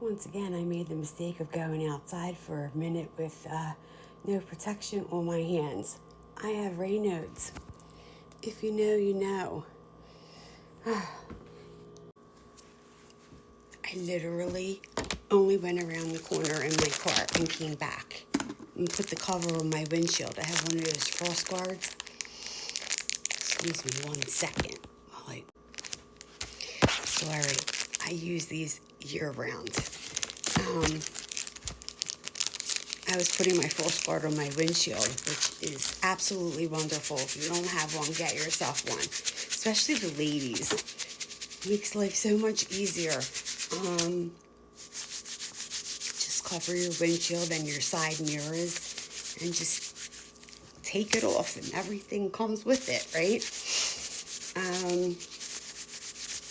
Once again, I made the mistake of going outside for a minute with no protection on my hands. I have Raynaud's. If you know, you know. I literally only went around the corner in my car and came back and put the cover on my windshield. I have one of those frost guards. Excuse me 1 second. Sorry, I use these year round. I was putting my frost guard on my windshield, which is absolutely wonderful. If you don't have one, get yourself one. Especially the ladies. It makes life so much easier. Just cover your windshield and your side mirrors and just take it off and everything comes with it, right?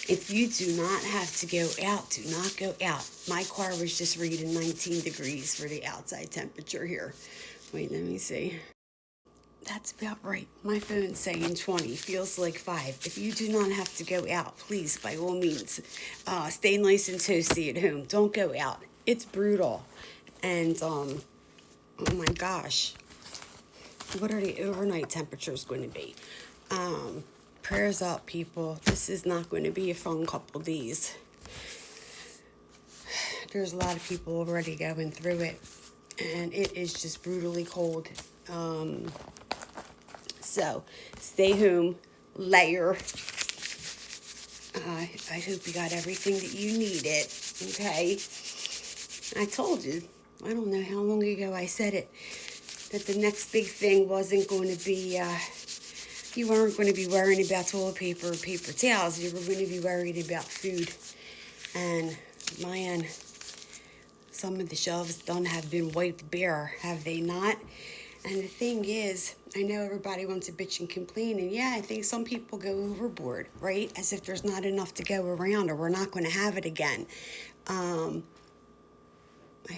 If you do not have to go out, do not go out. My car was just reading 19 degrees for the outside temperature here. Wait, let me see. That's about right. My phone's saying 20, feels like 5. If you do not have to go out, please, by all means, stay nice and toasty at home. Don't go out. It's brutal. And, oh my gosh, what are the overnight temperatures going to be? Prayers up, people. This is not going to be a fun couple days. There's a lot of people already going through it, and it is just brutally cold. So stay home, layer. I hope you got everything that you needed, okay? I told you, I don't know how long ago I said it, that the next big thing wasn't going to be, you weren't going to be worrying about toilet paper or paper towels. You were going to be worried about food. And man, some of the shelves done have been wiped bare, have they not? And the thing is, I know everybody wants to bitch and complain, and yeah, I think some people go overboard, right? As if there's not enough to go around or we're not going to have it again. I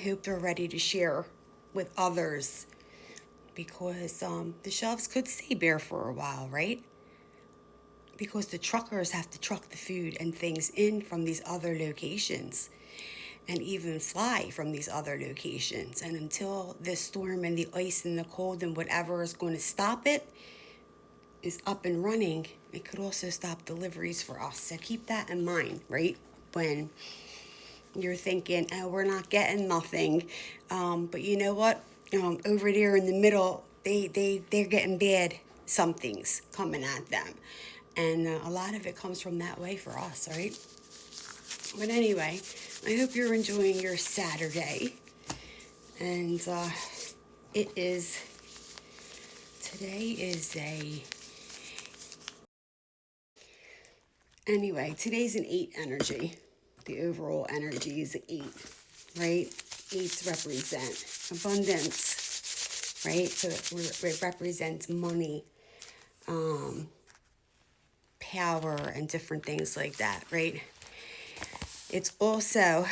hope they're ready to share with others, because the shelves could stay bare for a while, right? Because the truckers have to truck the food and things in from these other locations and even fly from these other locations. And until this storm and the ice and the cold and whatever is going to stop it is up and running, it could also stop deliveries for us. So keep that in mind, right? When you're thinking, oh, we're not getting nothing. But you know what? Over there in the middle, they're getting bad somethings coming at them. And a lot of it comes from that way for us, right? But anyway, I hope you're enjoying your Saturday. And today's an 8 energy. The overall energy is an 8, right? 8s represent abundance, right? So it represents money, power, and different things like that, right? It's also,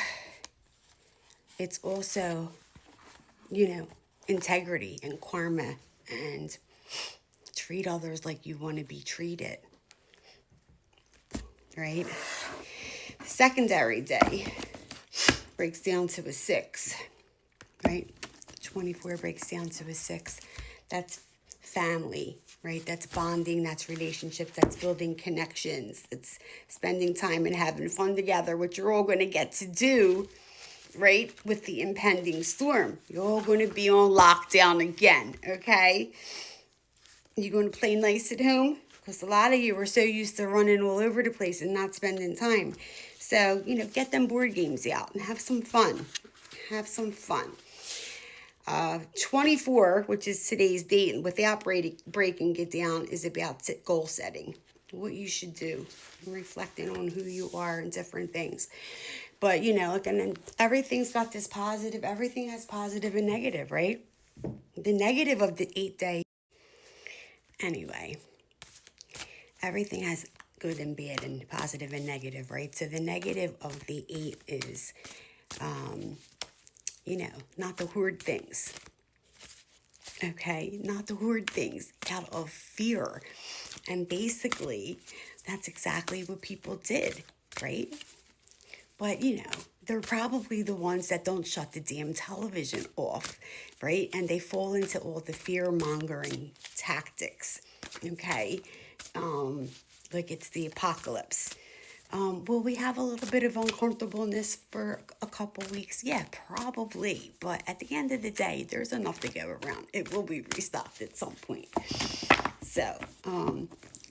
integrity and karma, and treat others like you want to be treated, right? Secondary day breaks down to a 6, right? 24 breaks down to a 6. That's family, right? That's bonding, that's relationships, that's building connections, it's spending time and having fun together, which you're all going to get to do, right? With the impending storm. You're all going to be on lockdown again, okay? You're going to play nice at home, because a lot of you are so used to running all over the place and not spending time. So, get them board games out and have some fun. Have some fun. 24, which is today's date, and without breaking it down, is about goal setting. What you should do. Reflecting on who you are and different things. But, and then everything's got this positive. Everything has positive and negative, right? The negative of the 8 day. Anyway, everything has good and bad and positive and negative, right? So the negative of the 8 is, not to hoard things. Okay, not to hoard things out of fear. And basically, that's exactly what people did, right? But, they're probably the ones that don't shut the damn television off, right? And they fall into all the fear-mongering tactics, okay? Like it's the apocalypse. Will we have a little bit of uncomfortableness for a couple weeks? Yeah, probably. But at the end of the day, there's enough to go around. It will be restocked at some point. So,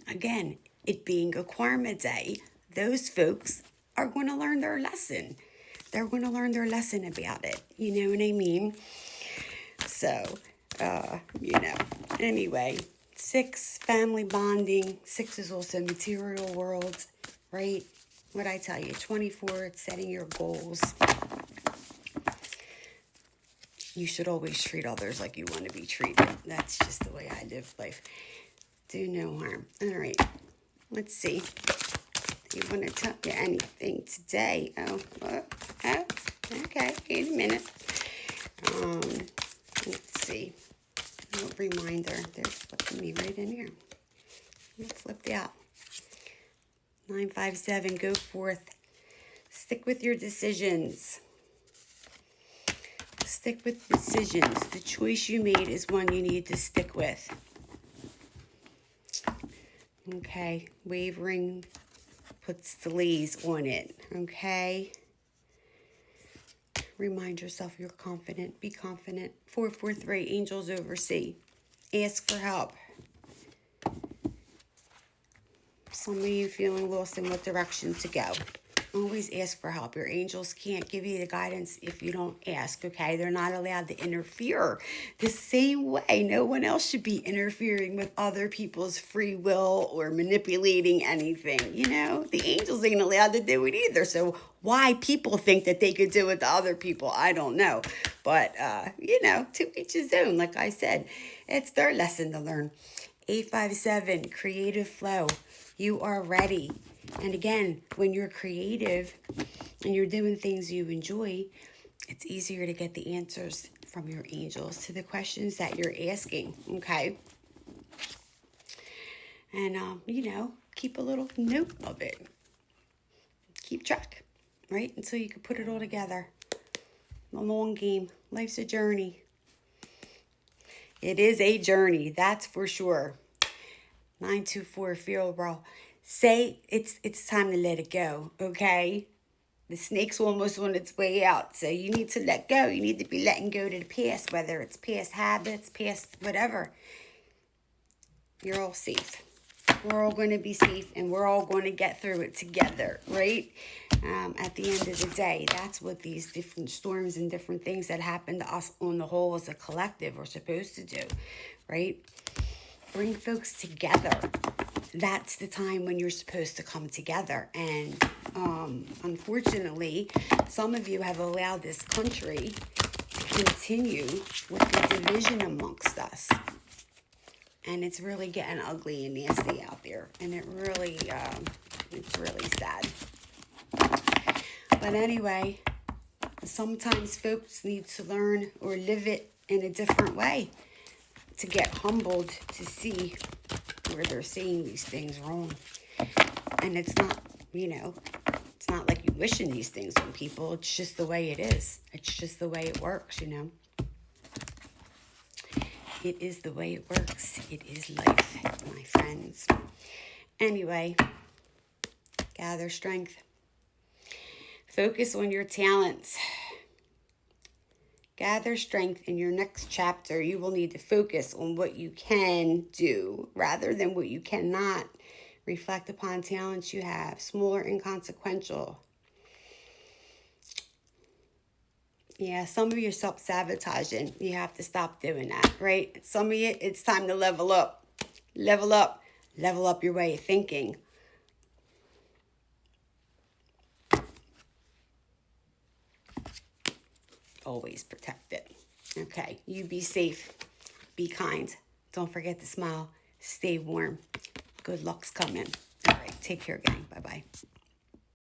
again, it being a Karma Day, those folks are going to learn their lesson. They're going to learn their lesson about it. You know what I mean? So, anyway, 6, family bonding. 6 is also material world, right? What I tell you, 24, it's setting your goals. You should always treat others like you want to be treated. That's just the way I live life. Do no harm. All right, let's see. Do you want to tell you anything today? Okay, wait a minute. Let's see. A reminder. They're flipping me right in here. I'm flipped out. 957, go forth. Stick with your decisions. Stick with decisions. The choice you made is one you need to stick with. Okay, wavering puts delays on it, okay? Remind yourself you're confident. Be confident. 443, angels oversee. Ask for help. Some of you feeling lost in what direction to go. Always ask for help. Your angels can't give you the guidance if you don't ask, okay? They're not allowed to interfere. The same way no one else should be interfering with other people's free will or manipulating anything, you know? The angels ain't allowed to do it either. So why people think that they could do it to other people, I don't know. But, to each his own. Like I said, it's their lesson to learn. 857, creative flow. You are ready. And again, when you're creative and you're doing things you enjoy, it's easier to get the answers from your angels to the questions that you're asking, okay? And, keep a little note of it. Keep track, right? Until you can put it all together. A long game. Life's a journey. It is a journey, that's for sure. 924, feel raw. Say it's time to let it go, okay? The snake's almost on its way out, so you need to let go. You need to be letting go to the past, whether it's past habits, past whatever. You're all safe. We're all going to be safe, and we're all going to get through it together, right? At the end of the day, that's what these different storms and different things that happen to us on the whole as a collective are supposed to do, right? Bring folks together. That's the time when you're supposed to come together. And unfortunately, some of you have allowed this country to continue with the division amongst us. And it's really getting ugly and nasty out there. And it's really sad. But anyway, sometimes folks need to learn or live it in a different way to get humbled to see where they're saying these things wrong. And it's not, it's not like you wishing these things on people. It's just the way it is. It's just the way it works, It is the way it works. It is life, my friends. Anyway, gather strength. Focus on your talents. Gather strength in your next chapter. You will need to focus on what you can do rather than what you cannot. Reflect upon talents you have, small or inconsequential. Yeah, some of you are self-sabotaging. You have to stop doing that, right? Some of you, it's time to level up. Level up. Level up your way of thinking. Always protect it. Okay, you be safe. Be kind. Don't forget to smile. Stay warm. Good luck's coming. All right, take care, gang. Bye-bye.